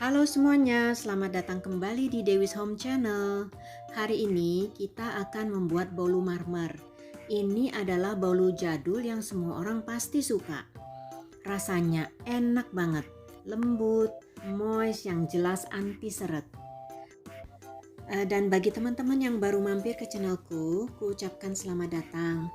Halo semuanya, selamat datang kembali di Dewi's Home Channel. Hari ini kita akan membuat bolu marmer. Ini adalah bolu jadul yang semua orang pasti suka. Rasanya enak banget, lembut, moist, yang jelas anti seret. Dan bagi teman-teman yang baru mampir ke channelku, ku ucapkan selamat datang.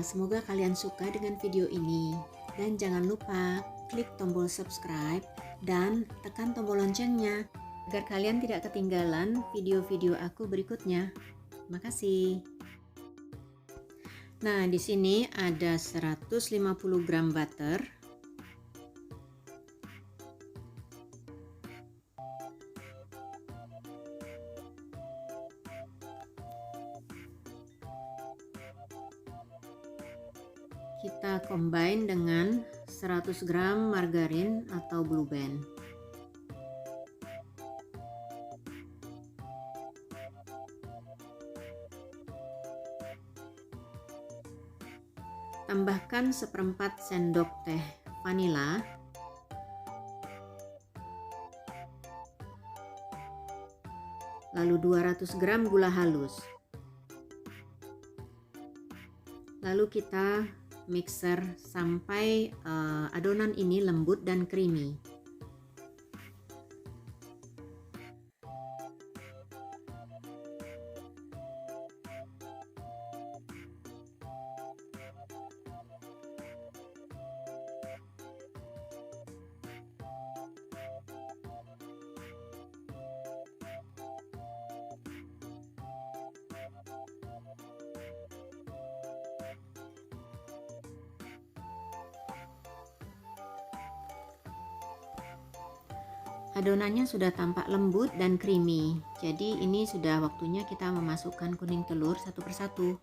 Semoga kalian suka dengan video ini. Dan jangan lupa klik tombol subscribe dan tekan tombol loncengnya agar kalian tidak ketinggalan video-video aku berikutnya. Makasih. Nah, di sini ada 150 gram butter, kita combine dengan 100 gram margarin atau Blue Band. Tambahkan seperempat sendok teh vanila, lalu 200 gram gula halus. Lalu kita mixer sampai adonan ini lembut dan creamy. Adonannya sudah tampak lembut dan creamy. Jadi ini sudah waktunya kita memasukkan kuning telur satu persatu.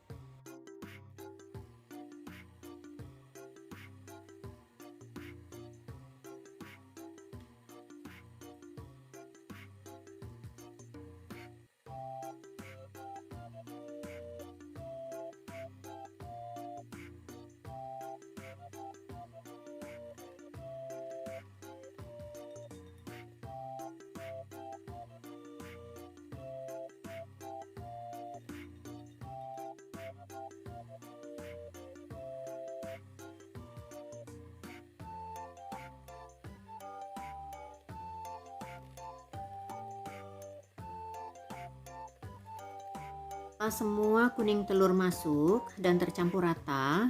Setelah semua kuning telur masuk dan tercampur rata,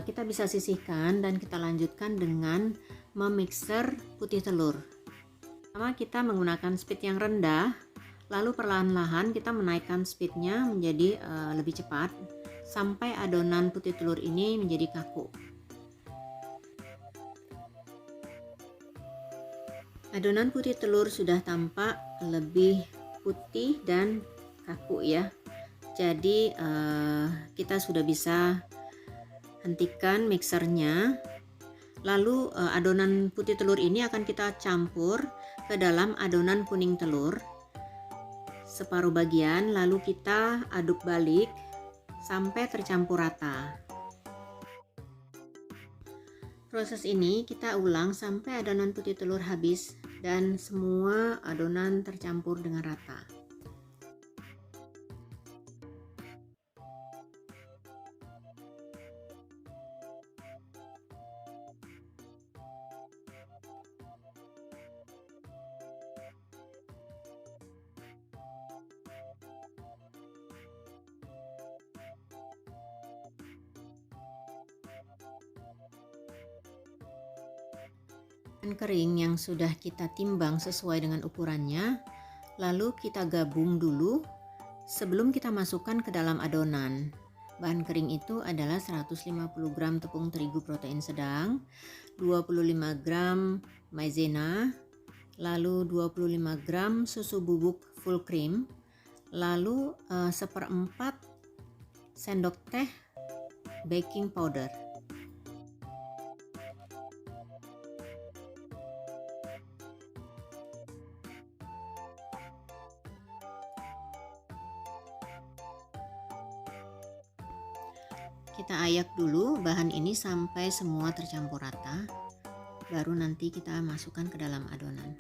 kita bisa sisihkan dan kita lanjutkan dengan memixer putih telur. Pertama kita menggunakan speed yang rendah, lalu perlahan-lahan kita menaikkan speednya menjadi lebih cepat sampai adonan putih telur ini menjadi kaku. Adonan putih telur sudah tampak lebih putih dan kaku ya. Jadi kita sudah bisa hentikan mixernya. Lalu adonan putih telur ini akan kita campur ke dalam adonan kuning telur separuh bagian, lalu kita aduk balik sampai tercampur rata. Proses ini kita ulang sampai adonan putih telur habis dan semua adonan tercampur dengan rata. Kering yang sudah kita timbang sesuai dengan ukurannya, lalu kita gabung dulu sebelum kita masukkan ke dalam adonan. Bahan kering itu adalah 150 gram tepung terigu protein sedang, 25 gram maizena, lalu 25 gram susu bubuk full cream, lalu seperempat sendok teh baking powder. Kita ayak dulu bahan ini sampai semua tercampur rata, baru nanti kita masukkan ke dalam adonan.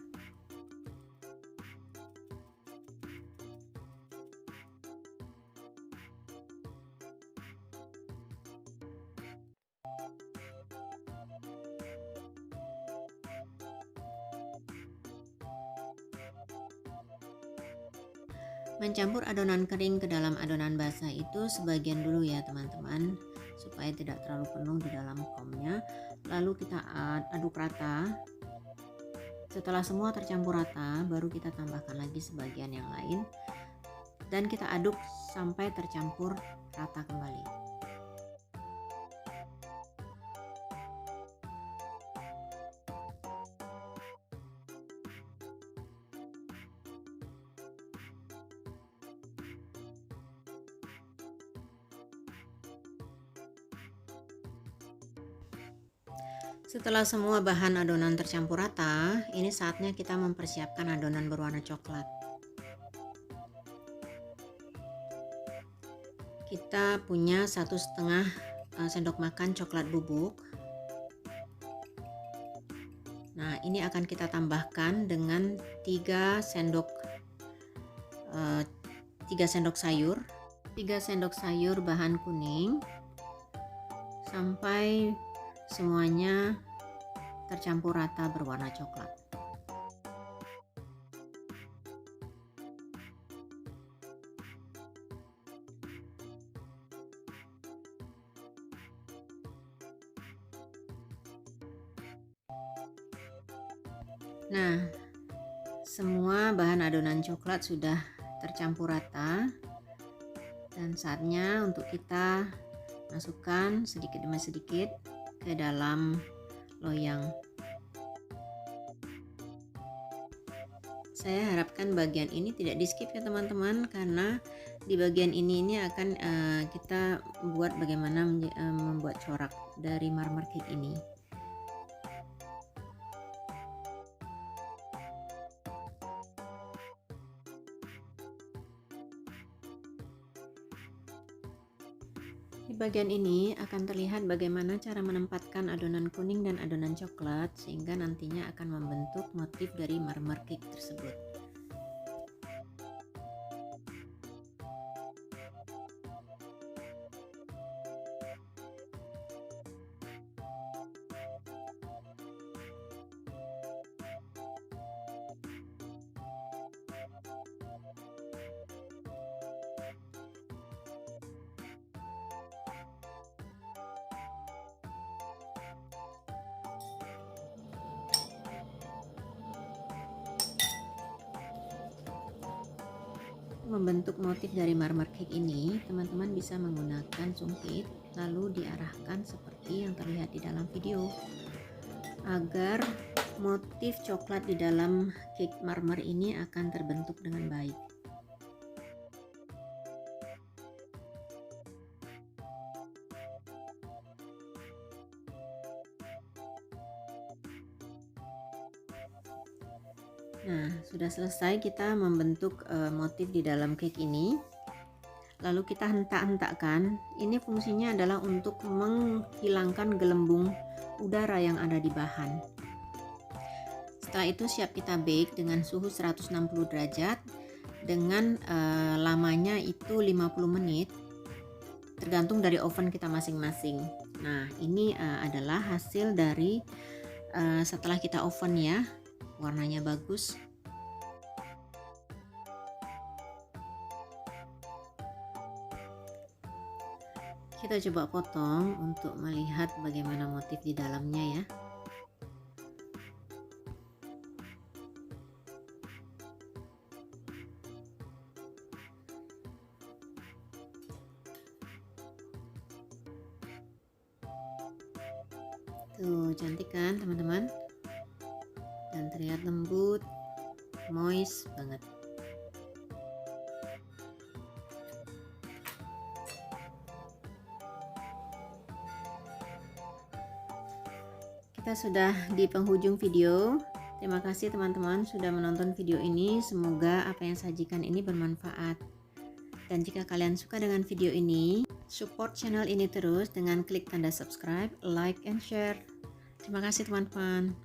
Mencampur adonan kering ke dalam adonan basah itu sebagian dulu ya teman-teman, supaya tidak terlalu penuh di dalam komnya. Lalu kita aduk rata. Setelah semua tercampur rata, baru kita tambahkan lagi sebagian yang lain dan kita aduk sampai tercampur rata kembali. Setelah semua bahan adonan tercampur rata, ini saatnya kita mempersiapkan adonan berwarna coklat. Kita punya 1,5 sendok makan coklat bubuk. Nah, ini akan kita tambahkan dengan 3 sendok sayur, 3 sendok sayur bahan kuning, sampai semuanya tercampur rata berwarna coklat. Nah, semua bahan adonan coklat sudah tercampur rata dan saatnya untuk kita masukkan sedikit demi sedikit ke dalam loyang. Saya harapkan bagian ini tidak di skip ya teman-teman, karena di bagian ini akan kita buat bagaimana membuat corak dari marmer cake ini. Di bagian ini akan terlihat bagaimana cara menempatkan adonan kuning dan adonan coklat sehingga nantinya akan membentuk motif dari marmer cake tersebut. Membentuk motif dari marmer cake ini, teman-teman bisa menggunakan sumpit lalu diarahkan seperti yang terlihat di dalam video, agar motif coklat di dalam cake marmer ini akan terbentuk dengan baik. Nah, sudah selesai kita membentuk motif di dalam cake ini. Lalu kita hentak-hentakkan. Ini fungsinya adalah untuk menghilangkan gelembung udara yang ada di bahan. Setelah itu siap kita bake dengan suhu 160 derajat dengan lamanya itu 50 menit. Tergantung dari oven kita masing-masing. Nah, ini adalah hasil dari setelah kita oven ya. Warnanya bagus. Kita coba potong untuk melihat bagaimana motif di dalamnya ya. Tuh, cantik kan teman-teman? Dan terlihat lembut, moist banget. Kita sudah di penghujung video. Terima kasih teman-teman sudah menonton video ini. Semoga apa yang sajikan ini bermanfaat. Dan jika kalian suka dengan video ini, support channel ini terus dengan klik tanda subscribe, like, and share. Terima kasih teman-teman.